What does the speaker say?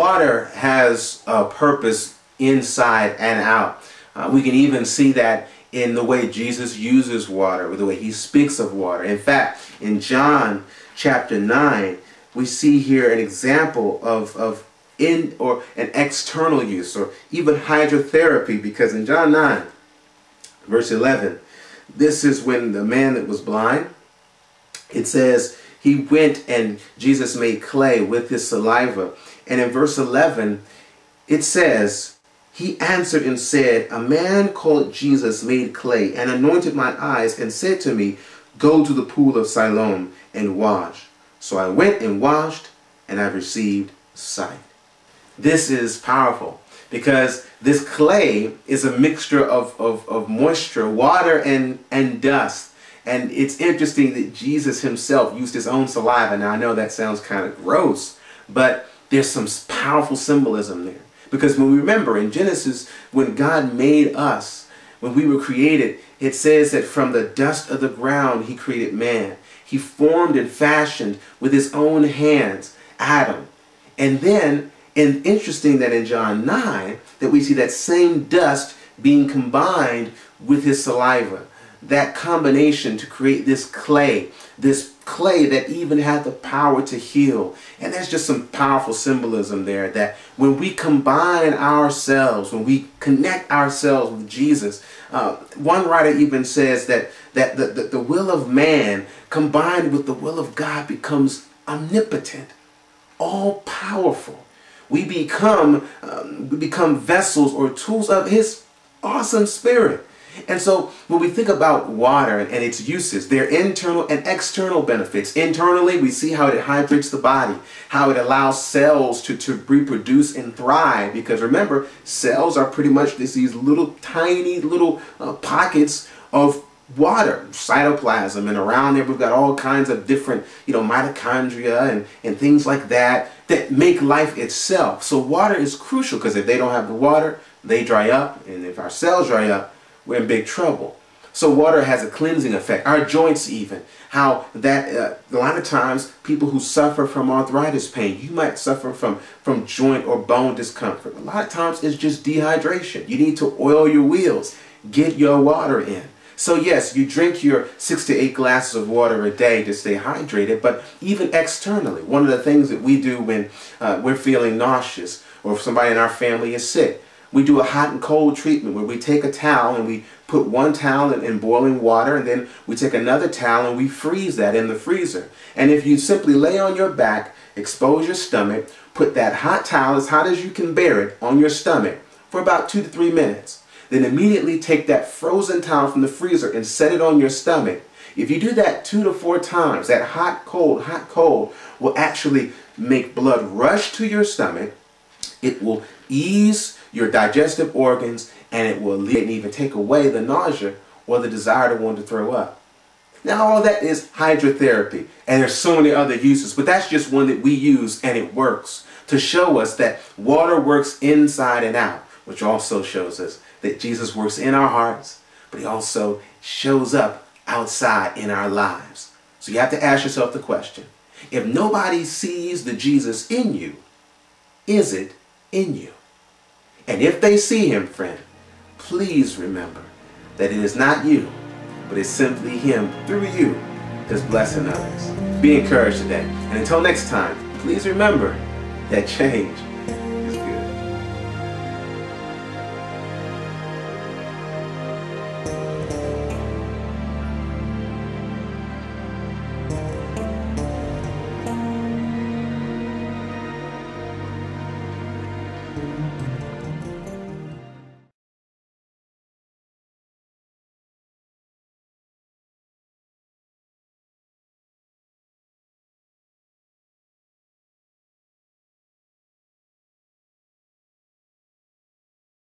water has a purpose inside and out. We can even see that in the way Jesus uses water, the way he speaks of water. In fact, in John chapter 9, we see here an example of in or an external use, or even hydrotherapy, because in John 9, verse 11, this is when the man that was blind, it says, he went and Jesus made clay with his saliva. And in verse 11, it says, he answered and said, a man called Jesus made clay and anointed my eyes and said to me, go to the pool of Siloam and wash. So I went and washed, and I received sight. This is powerful because this clay is a mixture of moisture, water, and dust. And it's interesting that Jesus himself used his own saliva. Now I know that sounds kind of gross, but there's some powerful symbolism there. Because when we remember in Genesis, when God made us, when we were created, it says that from the dust of the ground he created man. He formed and fashioned with his own hands Adam. And then, and interesting that in John 9, that we see that same dust being combined with his saliva. That combination to create this clay that even had the power to heal. And there's just some powerful symbolism there that when we combine ourselves, when we connect ourselves with Jesus, one writer even says that the will of man combined with the will of God becomes omnipotent, all powerful. We become vessels or tools of his awesome spirit. And so when we think about water and its uses, there are internal and external benefits. Internally, we see how it hydrates the body, how it allows cells to reproduce and thrive. Because remember, cells are pretty much these little tiny little pockets of water, cytoplasm, and around there we've got all kinds of different, mitochondria and things like that make life itself. So water is crucial because if they don't have the water, they dry up, and if our cells dry up, we're in big trouble. So water has a cleansing effect. Our joints even, how that a lot of times people who suffer from arthritis pain, you might suffer from joint or bone discomfort. A lot of times it's just dehydration. You need to oil your wheels. Get your water in. So yes, you drink your 6 to 8 glasses of water a day to stay hydrated, but even externally, one of the things that we do when we're feeling nauseous or if somebody in our family is sick, we do a hot and cold treatment where we take a towel and we put one towel in boiling water, and then we take another towel and we freeze that in the freezer. And if you simply lay on your back, expose your stomach, put that hot towel as hot as you can bear it on your stomach for about 2 to 3 minutes. Then immediately take that frozen towel from the freezer and set it on your stomach. If you do that 2 to 4 times, that hot, cold will actually make blood rush to your stomach. It will ease your digestive organs, and it will alleviate and even take away the nausea or the desire to want to throw up. Now all that is hydrotherapy, and there's so many other uses, but that's just one that we use, and it works to show us that water works inside and out, which also shows us that Jesus works in our hearts, but he also shows up outside in our lives. So you have to ask yourself the question, if nobody sees the Jesus in you, is it in you? And if they see him, friend, please remember that it is not you, but it's simply him through you that's blessing others. Be encouraged today. And until next time, please remember that change